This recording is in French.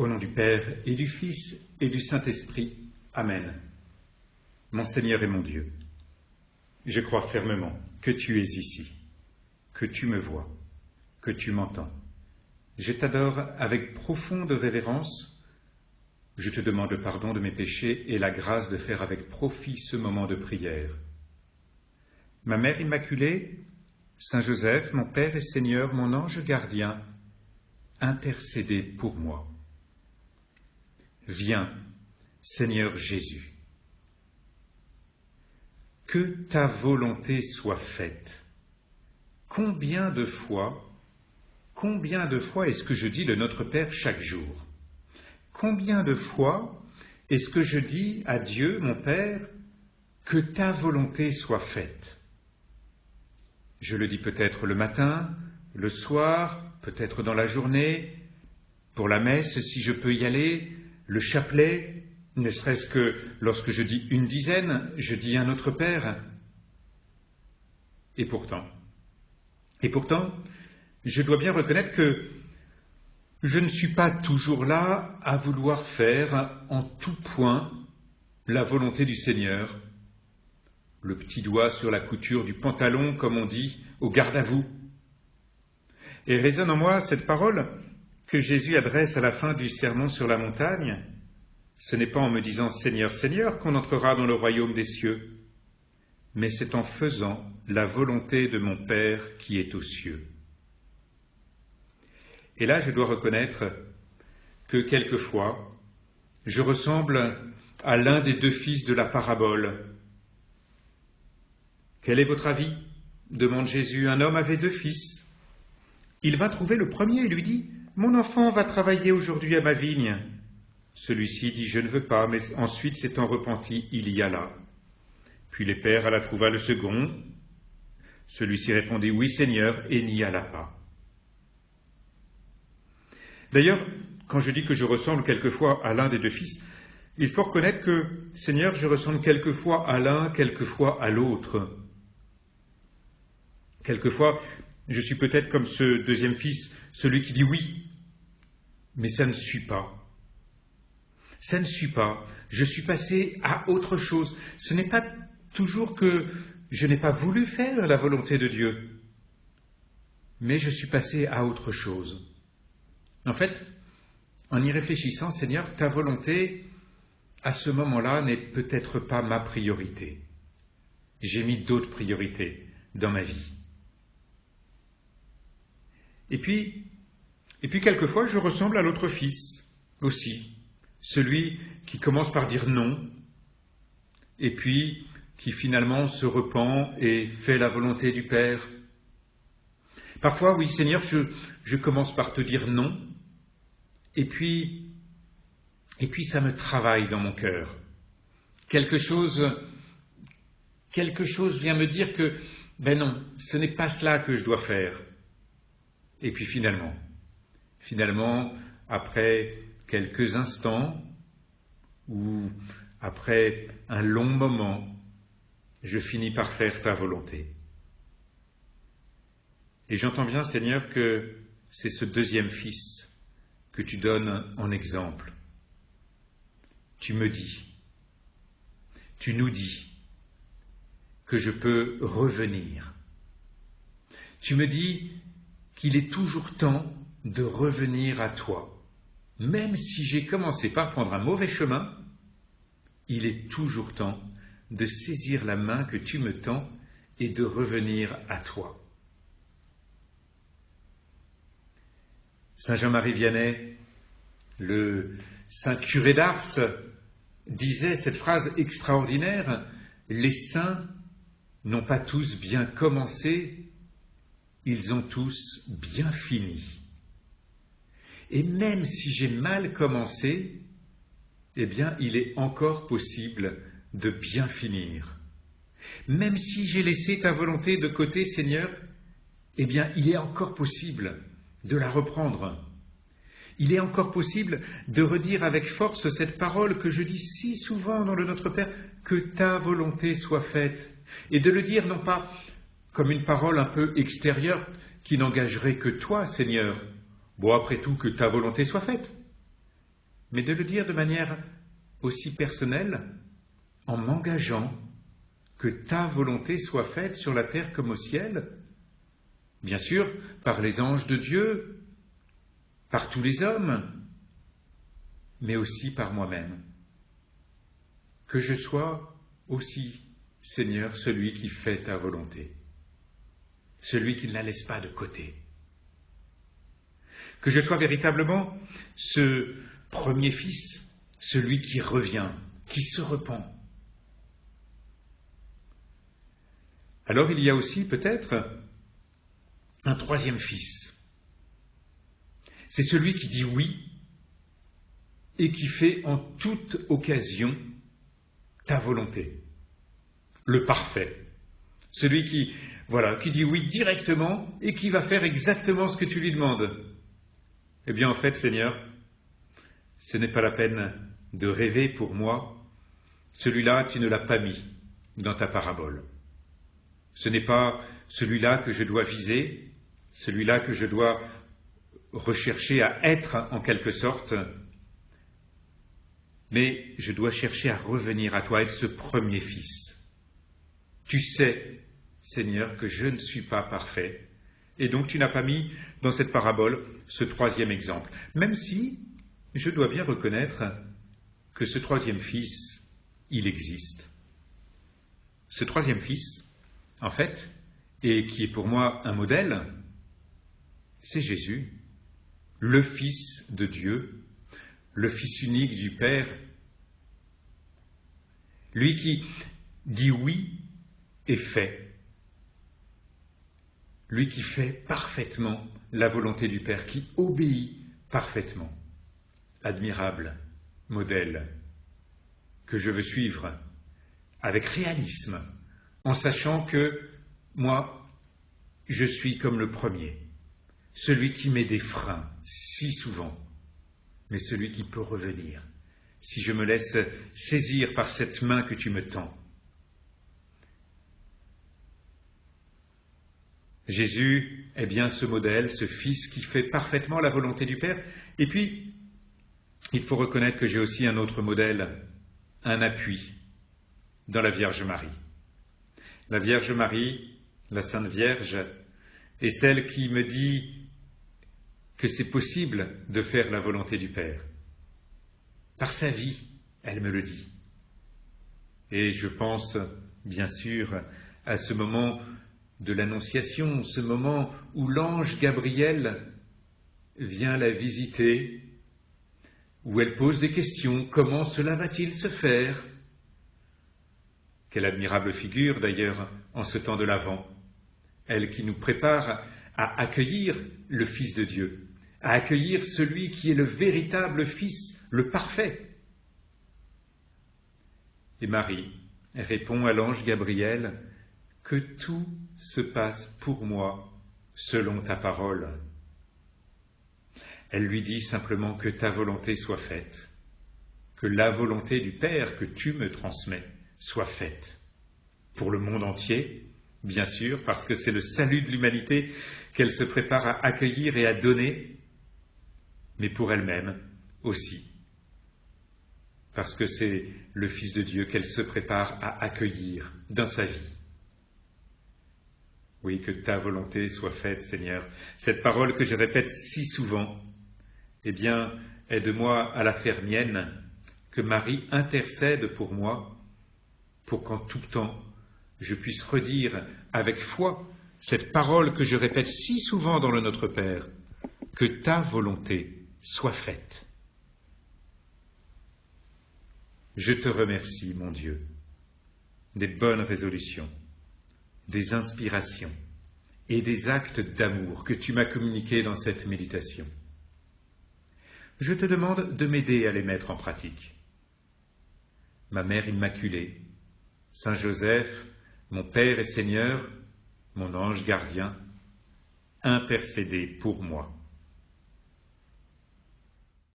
Au nom du Père et du Fils et du Saint-Esprit. Amen. Mon Seigneur et mon Dieu, je crois fermement que tu es ici, que tu me vois, que tu m'entends. Je t'adore avec profonde révérence. Je te demande pardon de mes péchés et la grâce de faire avec profit ce moment de prière. Ma Mère Immaculée, Saint Joseph, mon Père et Seigneur, mon ange gardien, intercédez pour moi. Viens, Seigneur Jésus. Que ta volonté soit faite. Combien de fois est-ce que je dis le Notre Père chaque jour? Combien de fois est-ce que je dis à Dieu, mon Père, que ta volonté soit faite? Je le dis peut-être le matin, le soir, peut-être dans la journée, pour la messe si je peux y aller, le chapelet, ne serait-ce que lorsque je dis une dizaine, je dis un Notre Père. Et pourtant, je dois bien reconnaître que je ne suis pas toujours là à vouloir faire en tout point la volonté du Seigneur. Le petit doigt sur la couture du pantalon, comme on dit, au garde à vous. Et résonne en moi cette parole que Jésus adresse à la fin du sermon sur la montagne. Ce n'est pas en me disant « Seigneur, Seigneur » qu'on entrera dans le royaume des cieux, mais c'est en faisant la volonté de mon Père qui est aux cieux. Et là, je dois reconnaître que quelquefois, je ressemble à l'un des deux fils de la parabole. Quel est votre avis? Demande Jésus. Un homme avait deux fils. Il va trouver le premier et lui dit « Mon enfant va travailler aujourd'hui à ma vigne. » Celui-ci dit « Je ne veux pas », mais ensuite s'étant repenti, il y alla. Puis les pères alla trouva le second. Celui-ci répondit « Oui, Seigneur », et n'y alla pas. D'ailleurs, quand je dis que je ressemble quelquefois à l'un des deux fils, il faut reconnaître que, Seigneur, je ressemble quelquefois à l'un, quelquefois à l'autre. Quelquefois, je suis peut-être comme ce deuxième fils, celui qui dit oui, mais ça ne suit pas. Ça ne suit pas. Je suis passé à autre chose. Ce n'est pas toujours que je n'ai pas voulu faire la volonté de Dieu, mais je suis passé à autre chose. En fait, en y réfléchissant, Seigneur, ta volonté, à ce moment-là, n'est peut-être pas ma priorité. J'ai mis d'autres priorités dans ma vie. Et puis quelquefois, je ressemble à l'autre fils aussi, celui qui commence par dire non, et puis qui finalement se repent et fait la volonté du Père. Parfois, oui, Seigneur, je commence par te dire non, et puis ça me travaille dans mon cœur. Quelque chose vient me dire que, ben non, ce n'est pas cela que je dois faire. Et puis finalement, après quelques instants, ou après un long moment, je finis par faire ta volonté. Et j'entends bien, Seigneur, que c'est ce deuxième fils que tu donnes en exemple. Tu me dis, tu nous dis que je peux revenir. Tu me dis qu'il est toujours temps de revenir à toi. Même si j'ai commencé par prendre un mauvais chemin, il est toujours temps de saisir la main que tu me tends et de revenir à toi. Saint Jean-Marie Vianney, le saint curé d'Ars, disait cette phrase extraordinaire: les saints n'ont pas tous bien commencé, ils ont tous bien fini. Et même si j'ai mal commencé, eh bien, il est encore possible de bien finir. Même si j'ai laissé ta volonté de côté, Seigneur, eh bien, il est encore possible de la reprendre. Il est encore possible de redire avec force cette parole que je dis si souvent dans le Notre Père, que ta volonté soit faite. Et de le dire non pas comme une parole un peu extérieure qui n'engagerait que toi, Seigneur. Bon, après tout, que ta volonté soit faite. mais de le dire de manière aussi personnelle, en m'engageant que ta volonté soit faite sur la terre comme au ciel, bien sûr par les anges de Dieu, par tous les hommes, mais aussi par moi-même. Que je sois aussi, Seigneur, celui qui fait ta volonté, celui qui ne la laisse pas de côté. Que je sois véritablement ce premier fils, celui qui revient, qui se repent. Alors il y a aussi peut-être un troisième fils. C'est celui qui dit oui et qui fait en toute occasion ta volonté, le parfait. Celui qui dit oui directement et qui va faire exactement ce que tu lui demandes. Eh bien, en fait, Seigneur, ce n'est pas la peine de rêver pour moi. Celui-là, tu ne l'as pas mis dans ta parabole. Ce n'est pas celui-là que je dois viser, celui-là que je dois rechercher à être en quelque sorte, mais je dois chercher à revenir à toi, être ce premier fils. Tu sais, Seigneur, que je ne suis pas parfait, et donc tu n'as pas mis dans cette parabole ce troisième exemple, même si je dois bien reconnaître que ce troisième fils, il existe. Ce troisième fils, en fait, et qui est pour moi un modèle, c'est Jésus, le Fils de Dieu, le Fils unique du Père, lui qui dit oui et fait, lui qui fait parfaitement la volonté du Père, qui obéit parfaitement. Admirable modèle que je veux suivre avec réalisme, en sachant que moi, je suis comme le premier, celui qui met des freins si souvent, mais celui qui peut revenir si je me laisse saisir par cette main que tu me tends. Jésus est bien ce modèle, ce Fils qui fait parfaitement la volonté du Père. Et puis, il faut reconnaître que j'ai aussi un autre modèle, un appui dans la Vierge Marie. La Vierge Marie, la Sainte Vierge, est celle qui me dit que c'est possible de faire la volonté du Père. Par sa vie, elle me le dit. Et je pense, bien sûr, à ce moment de l'Annonciation, ce moment où l'ange Gabriel vient la visiter, où elle pose des questions. Comment cela va-t-il se faire? Quelle admirable figure, d'ailleurs, en ce temps de l'Avent. Elle qui nous prépare à accueillir le Fils de Dieu, à accueillir celui qui est le véritable Fils, le parfait. Et Marie répond à l'ange Gabriel que tout se passe pour moi selon ta parole. Elle lui dit simplement que ta volonté soit faite, que la volonté du Père que tu me transmets soit faite. Pour le monde entier, bien sûr, parce que c'est le salut de l'humanité qu'elle se prépare à accueillir et à donner, mais pour elle-même aussi, parce que c'est le Fils de Dieu qu'elle se prépare à accueillir dans sa vie. Oui, que ta volonté soit faite, Seigneur. Cette parole que je répète si souvent, eh bien, aide-moi à la faire mienne, que Marie intercède pour moi, pour qu'en tout temps, je puisse redire avec foi cette parole que je répète si souvent dans le Notre Père, que ta volonté soit faite. Je te remercie, mon Dieu, des bonnes résolutions, des inspirations et des actes d'amour que tu m'as communiqués dans cette méditation. Je te demande de m'aider à les mettre en pratique. Ma Mère Immaculée, Saint Joseph, mon Père et Seigneur, mon ange gardien, intercédez pour moi.